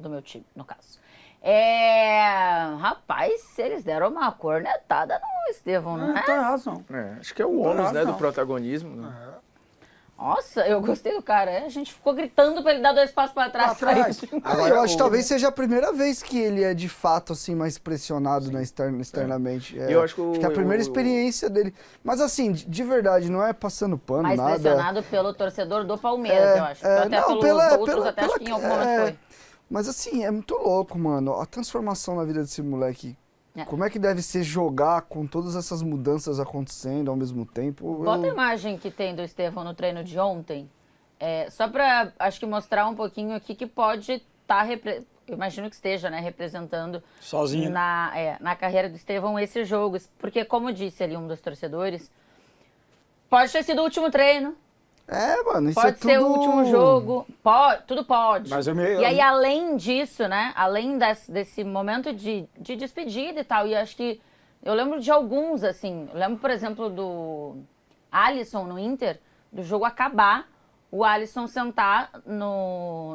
do meu time, no caso. Rapaz, eles deram uma cornetada no Estevão, não é? Tem razão. Acho que é o ônus, né, do protagonismo. Né? Nossa, eu gostei do cara. A gente ficou gritando pra ele dar 2 passos pra trás. Agora, eu acho que talvez seja a primeira vez que ele é de fato assim mais pressionado externamente. Eu acho que é a primeira experiência dele. Mas assim, de verdade, não é passando pano, mais nada. pressionado pelo torcedor do Palmeiras, eu acho. Até pelos outros, até acho que em algum momento foi. Mas assim, é muito louco, mano. A transformação na vida desse moleque. Como é que deve ser jogar com todas essas mudanças acontecendo ao mesmo tempo? Bota a imagem que tem do Estevão no treino de ontem. Só pra, acho que mostrar um pouquinho aqui que pode estar, eu imagino que esteja, né, representando sozinho na carreira do Estevão esse jogo. Porque, como disse ali um dos torcedores, pode ter sido o último treino. Mano, isso pode ser tudo... o último jogo, tudo pode. Mas E aí, além disso, né, além desse momento de despedida e tal, e acho que eu lembro de alguns, assim, eu lembro, por exemplo, do Alisson no Inter, do jogo acabar, o Alisson sentar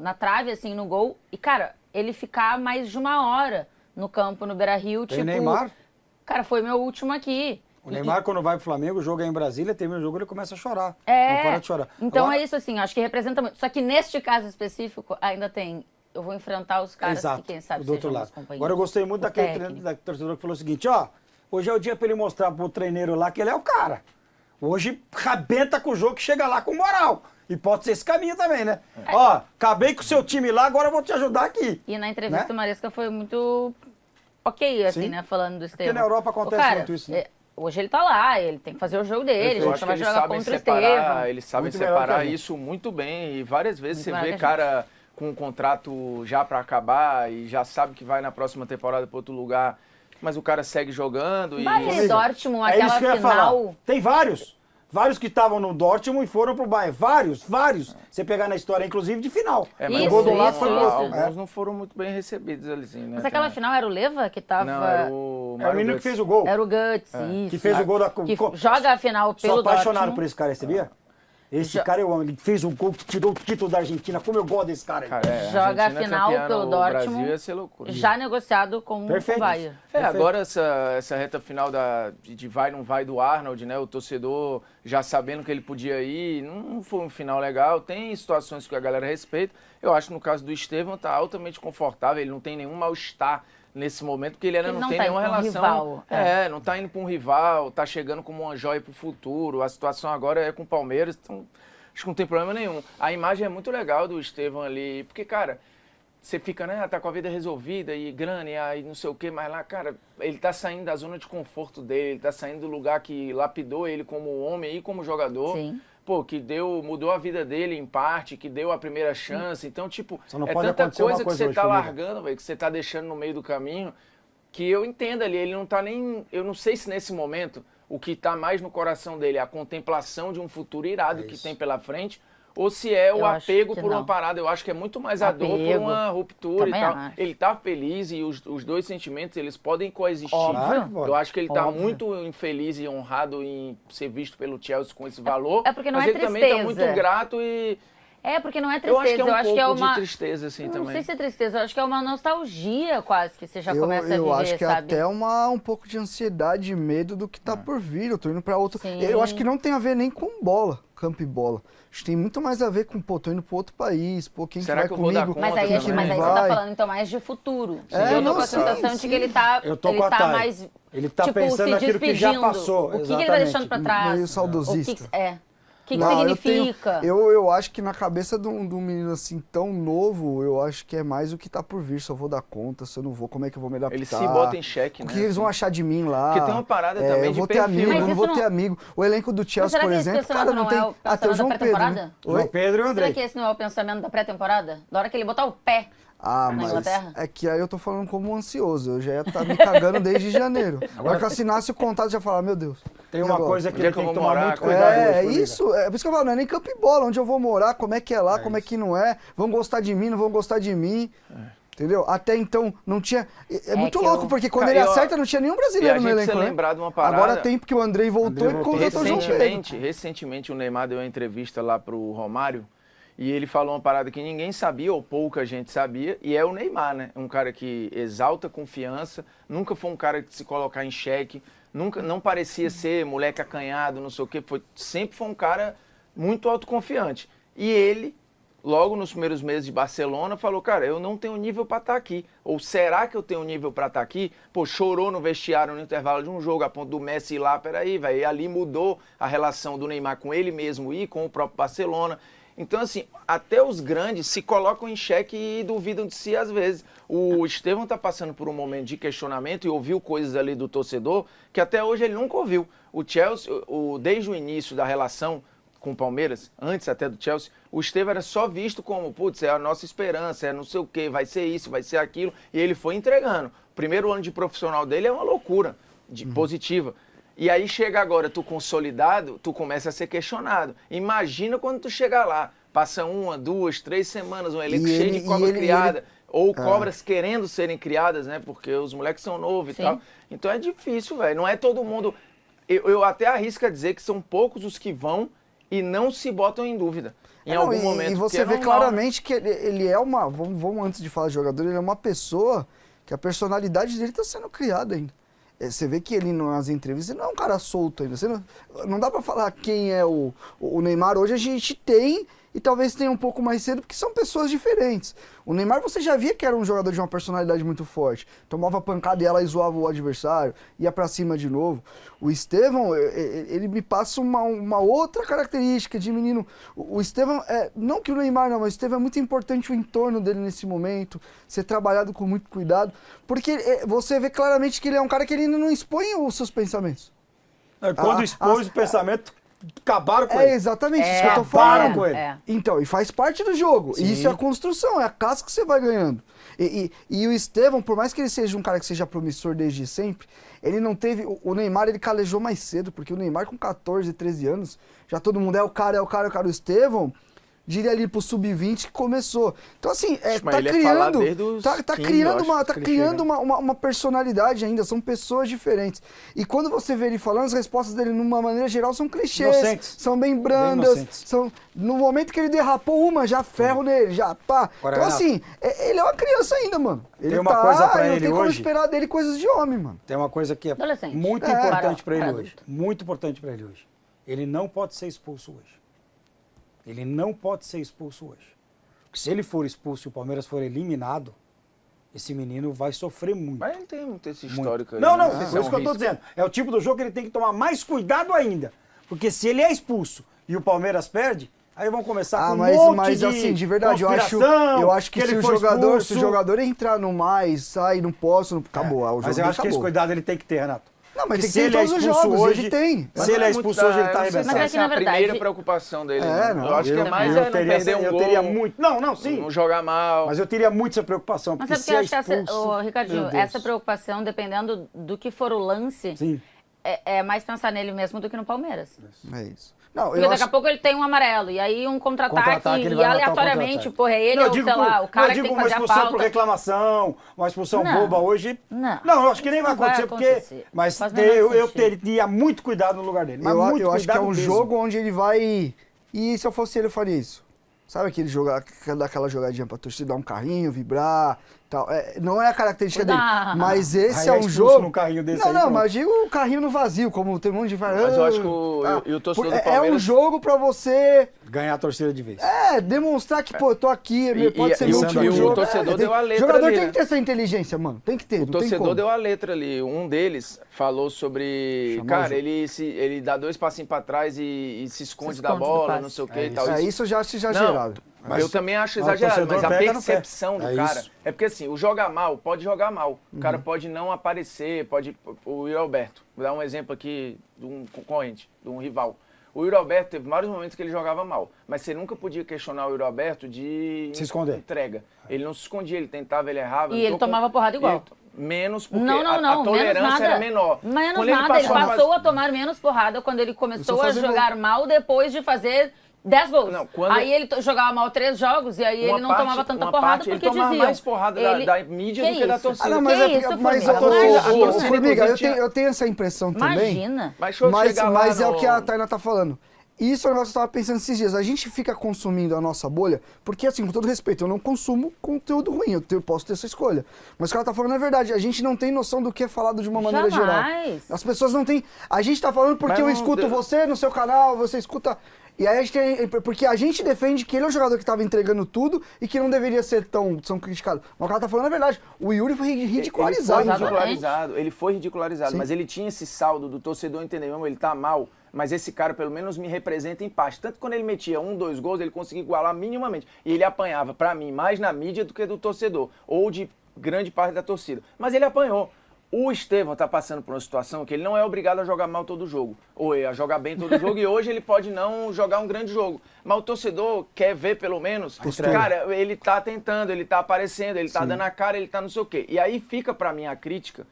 na trave, assim, no gol, e, cara, ele ficar mais de 1 hora no campo, no Beira-Rio, tipo... Neymar? Cara, foi meu último aqui. O Neymar, quando vai pro Flamengo, o jogo é em Brasília, termina o jogo, ele começa a chorar. Não para de chorar. Então Agora... é isso, assim, acho que representa muito. Só que neste caso específico, ainda tem... Eu vou enfrentar os caras que, quem sabe, do outro sejam lado. meus companheiros. Agora, eu gostei muito daquele torcedor que falou o seguinte, hoje é o dia pra ele mostrar pro treineiro lá que ele é o cara. Hoje, rabenta com o jogo que chega lá com moral. E pode ser esse caminho também, né? Acabei com o seu time lá, agora eu vou te ajudar aqui. E na entrevista, o Maresca foi muito assim, né? Falando do Estevão. Porque na Europa acontece muito isso, né? Hoje ele tá lá, ele tem que fazer o jogo dele, a gente vai jogar contra o Estevão. Eles sabem separar isso muito bem. E várias vezes você vê cara com um contrato já pra acabar e já sabe que vai na próxima temporada pra outro lugar, mas o cara segue jogando. Bayern e Dortmund, aquela final... Tem vários que estavam no Dortmund e foram pro Bayern. Vários. Você pegar na história, inclusive, de final. Mas o gol do lado foi alguns não foram muito bem recebidos ali, né? Mas aquela final era o Leva que tava... Não, era o menino que fez o gol. Era o Guts, isso. Que fez o gol da... Que joga a final pelo Dortmund. Sou apaixonado por esse cara, sabia? Esse cara eu amo. Ele fez um gol que tirou o título da Argentina. Como eu gosto desse cara. Joga a final pelo Dortmund. Brasil ia ser loucura. Já negociado com o Bayern. Agora essa reta final de vai não vai do Arnold, né? O torcedor já sabendo que ele podia ir, não foi um final legal. Tem situações que a galera respeita. Eu acho que no caso do Estevão tá altamente confortável, ele não tem nenhum mal-estar nesse momento, porque ele ainda não tem nenhuma relação. Não tá indo para um rival, tá chegando como uma joia pro futuro. A situação agora é com o Palmeiras, então acho que não tem problema nenhum. A imagem é muito legal do Estevão ali, porque, cara, você fica, né, tá com a vida resolvida e grana e aí não sei o quê, mas lá, cara, ele tá saindo da zona de conforto dele, ele tá saindo do lugar que lapidou ele como homem e como jogador. Sim. Pô, que mudou a vida dele em parte, que deu a primeira chance. Então, tipo, é tanta coisa que você tá largando, velho, que você tá deixando no meio do caminho, que eu entendo ali, ele não tá nem... Eu não sei se nesse momento o que tá mais no coração dele é a contemplação de um futuro irado que tem pela frente, ou se é o apego por uma parada. Eu acho que é muito mais a dor por uma ruptura também e tal. Ele tá feliz e os dois sentimentos, eles podem coexistir. Óbvio. Eu acho que ele tá muito infeliz e honrado em ser visto pelo Chelsea com esse valor. Porque não mas é ele tristeza. também tá muito grato e... porque não é tristeza. Eu acho que é um pouco de tristeza, assim, também. Não sei se é tristeza, eu acho que é uma nostalgia quase que você já começa a viver, Eu acho que é sabe? até um pouco de ansiedade e medo do que tá por vir. Eu tô indo pra outro... Sim. Eu acho que não tem a ver nem com bola, campo e bola. Acho que tem muito mais a ver com, tô indo pra outro país, quem Será que que eu vai vou dar comigo, conta? Mas aí quem você tá falando então mais de futuro. Eu tô com a sensação de que ele tá mais, ele tá tipo, pensando se naquilo que já despedindo. passou. O que ele tá deixando pra trás? Meio saudosista. O que significa? Eu acho que na cabeça de um menino assim tão novo, eu acho que é mais o que tá por vir. Se eu vou dar conta, se eu não vou, como é que eu vou me adaptar? Ele se bota em xeque, né? O que eles vão achar de mim lá? Porque tem uma parada também eu vou ter amigo, eu não vou ter amigo. O elenco do Chelsea, por exemplo, cara, não tem... Até o João Pedro, né? João Pedro e o André. Será que esse não é o pensamento da pré-temporada? Da hora que ele botar o pé na Inglaterra? É que aí eu tô falando como ansioso. Eu já ia estar me cagando desde janeiro. Agora que eu assinasse o contrato, já falar, meu Deus. Tem uma coisa que ele tem que tomar morar, muito cuidado. É isso. É por isso que eu falo, não é nem campo e bola. Onde eu vou morar, como é que é lá, como é que não é. Vão gostar de mim, não vão gostar de mim. Entendeu? Até então não tinha... É muito louco, porque quando ele acerta não tinha nenhum brasileiro no elenco, né? Lembrar de uma parada... Agora tem, porque o Andrei voltou e contratou o João Pedro. Recentemente o Neymar deu uma entrevista lá pro Romário E ele falou uma parada que ninguém sabia, ou pouca gente sabia, e é o Neymar, né? Um cara que exalta confiança, nunca foi um cara de se colocar em xeque, não parecia ser moleque acanhado, não sei o quê, sempre foi um cara muito autoconfiante. E ele, logo nos primeiros meses de Barcelona, falou, cara, eu não tenho nível para estar aqui. Ou será que eu tenho nível para estar aqui? Pô, chorou no vestiário no intervalo de um jogo, a ponto do Messi ir lá, peraí, velho. E ali mudou a relação do Neymar com ele mesmo e com o próprio Barcelona. Então, assim, até os grandes se colocam em xeque e duvidam de si às vezes. O Estevão está passando por um momento de questionamento e ouviu coisas ali do torcedor que até hoje ele nunca ouviu. O Chelsea, desde o início da relação com o Palmeiras, antes até do Chelsea, o Estevão era só visto como, putz, é a nossa esperança, é não sei o quê, vai ser isso, vai ser aquilo. E ele foi entregando. O primeiro ano de profissional dele é uma loucura, positiva. E aí chega agora, tu consolidado, tu começa a ser questionado. Imagina quando tu chegar lá, passa 1, 2, 3 semanas, um elenco cheio de cobra criada, ou cobras querendo serem criadas, né? Porque os moleques são novos e tal. Então é difícil, velho. Não é todo mundo... Eu até arrisco a dizer que são poucos os que vão e não se botam em dúvida. Em algum momento. E você vê claramente que ele é uma... Vamos antes de falar de jogador, ele é uma pessoa que a personalidade dele está sendo criada ainda. Você vê que ele nas entrevistas não é um cara solto ainda. Não dá pra falar quem é o Neymar. Hoje a gente tem, e talvez tenha um pouco mais cedo, porque são pessoas diferentes. O Neymar você já via que era um jogador de uma personalidade muito forte. Tomava pancada e ela e zoava o adversário, ia pra cima de novo. O Estevão, ele me passa uma outra característica de menino. O Estevão, não que o Neymar não, mas o Estevão é muito importante o entorno dele nesse momento, ser trabalhado com muito cuidado, porque você vê claramente que ele é um cara que ele ainda não expõe os seus pensamentos. Quando expôs o pensamento, acabaram com ele. Exatamente isso que eu tô falando. Com ele. Então, e faz parte do jogo. E isso é a construção, é a casca que você vai ganhando. E o Estevão, por mais que ele seja um cara que seja promissor desde sempre, ele não teve... O Neymar, ele calejou mais cedo, porque o Neymar com 14, 13 anos, já todo mundo é o cara. O Estevão, diria ali pro sub-20 que começou. Então, assim, tá criando uma personalidade ainda, são pessoas diferentes. E quando você vê ele falando, as respostas dele, numa maneira geral, são clichês, são bem brandas, no momento que ele derrapou já ferro nele, já pá. Agora, então, assim, ele é uma criança ainda, mano. Tem uma coisa pra ele hoje. Não tem como esperar dele coisas de homem, mano. Tem uma coisa que é muito importante pra ele hoje. Muito importante pra ele hoje. Ele não pode ser expulso hoje. Ele não pode ser expulso hoje. Porque se ele for expulso e o Palmeiras for eliminado, esse menino vai sofrer muito. Mas ele tem muito esse histórico aí. Não, é isso que eu tô dizendo. É o tipo do jogo que ele tem que tomar mais cuidado ainda. Porque se ele é expulso e o Palmeiras perde, aí vão começar com um monte de assim, de verdade, eu acho que se o jogador entrar no sai, não posso, acabou. O jogo mas eu acho que esse cuidado ele tem que ter, Renato. Não, mas tem que ter todos os jogos, hoje ele tem. Se ele é expulso hoje, ele tá arrebentado. Mas é que, na verdade... a primeira preocupação dele. Eu acho que é mais não perder um gol. Eu teria muito... Não, sim. Não jogar mal. Mas eu teria muito essa preocupação. Mas é porque eu acho que Ricardinho, essa preocupação, dependendo do que for o lance, é mais pensar nele mesmo do que no Palmeiras. É isso. Não, porque daqui a pouco ele tem um amarelo, e aí um contra-ataque, e aleatoriamente, porra, ele ou, sei lá, o cara que tem que fazer a falta. Uma expulsão por reclamação, uma expulsão boba hoje. Não, eu acho que nem vai acontecer, porque... Mas eu teria muito cuidado no lugar dele. Eu acho que é um jogo onde ele vai... E se eu fosse ele, eu faria isso. Sabe aquele dar aquela jogadinha pra torcida, dar um carrinho, vibrar, tal. Não é a característica dele. Mas esse é um jogo... Num carrinho desse mas digo o carrinho no vazio, como tem um monte de... Mas eu acho que o torcedor do Palmeiras... É um jogo pra você... Ganhar a torcida de vez. Demonstrar que, pô, eu tô aqui, pode ser meu último jogo. E o torcedor deu a letra ali. O jogador tem que ter essa inteligência, mano. Tem que ter, O torcedor deu a letra ali. Um deles falou sobre... Cara, ele dá 2 passinhos pra trás e se esconde da bola, não sei o que e tal. Isso eu já acho exagerado. Mas eu também acho exagerado, mas a percepção do cara... É porque assim, o joga mal, pode jogar mal. O cara pode não aparecer, o Yuri Alberto, vou dar um exemplo aqui de um concorrente, de um rival. O Yuri Alberto teve vários momentos que ele jogava mal, mas você nunca podia questionar o Yuri Alberto de se esconder. Entrega. Ele não se escondia, ele tentava, ele errava. E ele tomava porrada igual. Menos porque a tolerância era menor. Menos nada, ele passou a tomar menos porrada quando ele começou a jogar mal depois de fazer 10 gols. Aí ele jogava mal 3 jogos e aí ele não tomava tanta porrada porque ele tomava mais porrada da mídia do que da torcida. Formiga, eu tenho essa impressão também. Imagina. Mas é o que a Tainá tá falando. isso é um negócio que eu estava pensando esses dias. A gente fica consumindo a nossa bolha, porque assim, com todo respeito, eu não consumo conteúdo ruim, eu posso ter essa escolha. Mas o que ela tá falando é verdade, a gente não tem noção do que é falado de uma maneira geral. As pessoas não têm... A gente tá falando porque eu escuto você no seu canal, você escuta... E aí a gente tem... Porque a gente defende que ele é um jogador que estava entregando tudo e que não deveria ser tão criticado. Mas o cara tá falando é verdade. O Yuri foi ridicularizado. Ele foi ridicularizado, Sim. mas ele tinha esse saldo do torcedor entender, mesmo, ele tá mal, mas esse cara pelo menos me representa em parte. Tanto que quando ele metia 1, 2 gols, ele conseguia igualar minimamente. E ele apanhava, pra mim, mais na mídia do que do torcedor, ou de grande parte da torcida. Mas ele apanhou. O Estevão tá passando por uma situação que ele não é obrigado a jogar mal todo jogo, ou a jogar bem todo jogo, e hoje ele pode não jogar um grande jogo. Mas o torcedor quer ver, pelo menos, cara, ele tá tentando, ele tá aparecendo, ele tá dando a cara, ele tá não sei o quê. E aí fica pra mim a crítica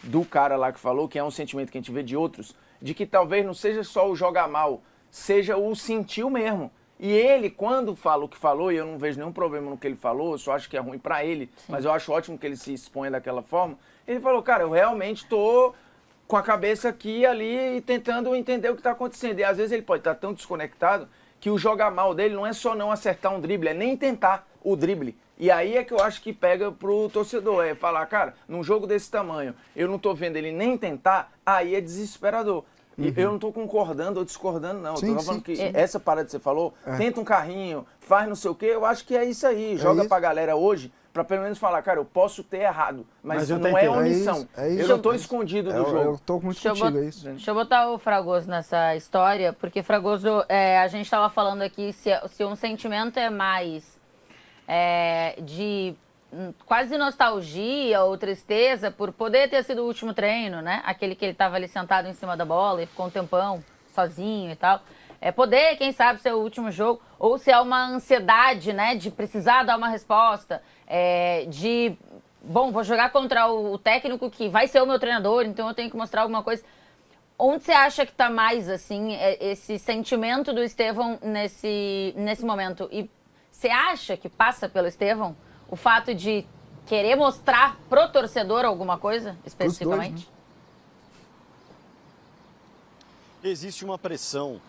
do cara lá que falou, que é um sentimento que a gente vê de outros, de que talvez não seja só o jogar mal, seja o sentir mesmo. E ele, quando fala o que falou, e eu não vejo nenhum problema no que ele falou, eu só acho que é ruim pra ele, mas eu acho ótimo que ele se exponha daquela forma, ele falou, cara, eu realmente tô com a cabeça aqui e ali tentando entender o que tá acontecendo. E às vezes ele pode estar tão desconectado que o jogar mal dele não é só não acertar um drible, é nem tentar o drible. E aí é que eu acho que pega pro torcedor, é falar, cara, num jogo desse tamanho, eu não tô vendo ele nem tentar, aí é desesperador. E eu não tô concordando ou discordando, não. Eu tô falando que essa parada que você falou, tenta um carrinho, faz não sei o quê, eu acho que é isso aí. Joga pra galera hoje, pra pelo menos falar, cara, eu posso ter errado, mas não é omissão. Eu não tô escondido do jogo. Eu tô muito contigo, é isso. Deixa eu botar o Fragoso nessa história, porque Fragoso, a gente tava falando aqui se um sentimento é mais de quase nostalgia ou tristeza por poder ter sido o último treino, né? Aquele que ele tava ali sentado em cima da bola e ficou um tempão sozinho e tal. Poder, quem sabe, ser o último jogo, ou se é uma ansiedade, né, de precisar dar uma resposta, bom, vou jogar contra o técnico que vai ser o meu treinador, então eu tenho que mostrar alguma coisa. Onde você acha que tá mais, assim, esse sentimento do Estevão nesse momento? E você acha que passa pelo Estevão o fato de querer mostrar pro torcedor alguma coisa, especificamente? Dois, né? Existe uma pressão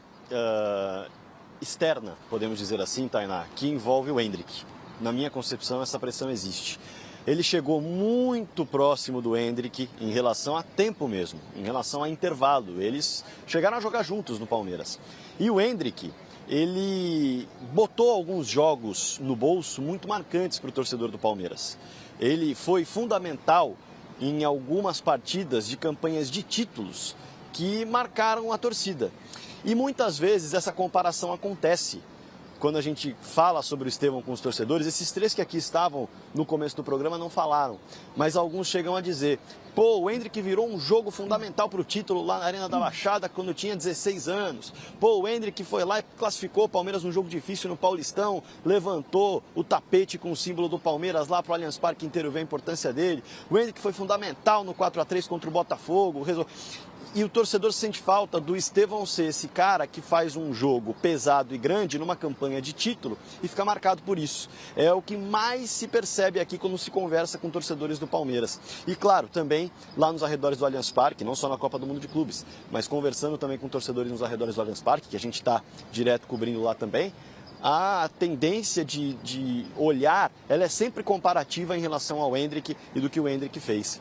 externa, podemos dizer assim, Tainá, que envolve o Endrick. Na minha concepção, essa pressão existe. Ele chegou muito próximo do Endrick em relação a tempo mesmo, em relação a intervalo. Eles chegaram a jogar juntos no Palmeiras. E o Endrick, ele botou alguns jogos no bolso muito marcantes para o torcedor do Palmeiras. Ele foi fundamental em algumas partidas de campanhas de títulos que marcaram a torcida. E muitas vezes essa comparação acontece. Quando a gente fala sobre o Estevão com os torcedores, esses 3 que aqui estavam no começo do programa não falaram, mas alguns chegam a dizer, pô, o Endrick virou um jogo fundamental para o título lá na Arena da Baixada quando tinha 16 anos. Pô, o Endrick foi lá e classificou o Palmeiras num jogo difícil no Paulistão, levantou o tapete com o símbolo do Palmeiras lá para o Allianz Parque inteiro ver a importância dele. O Endrick foi fundamental no 4-3 contra o Botafogo. E o torcedor sente falta do Estevão ser esse cara que faz um jogo pesado e grande numa campanha de título e fica marcado por isso. É o que mais se percebe aqui quando se conversa com torcedores do Palmeiras. E claro, também lá nos arredores do Allianz Parque, não só na Copa do Mundo de Clubes, mas conversando também com torcedores nos arredores do Allianz Parque, que a gente está direto cobrindo lá também, a tendência de olhar, ela é sempre comparativa em relação ao Endrick e do que o Endrick fez.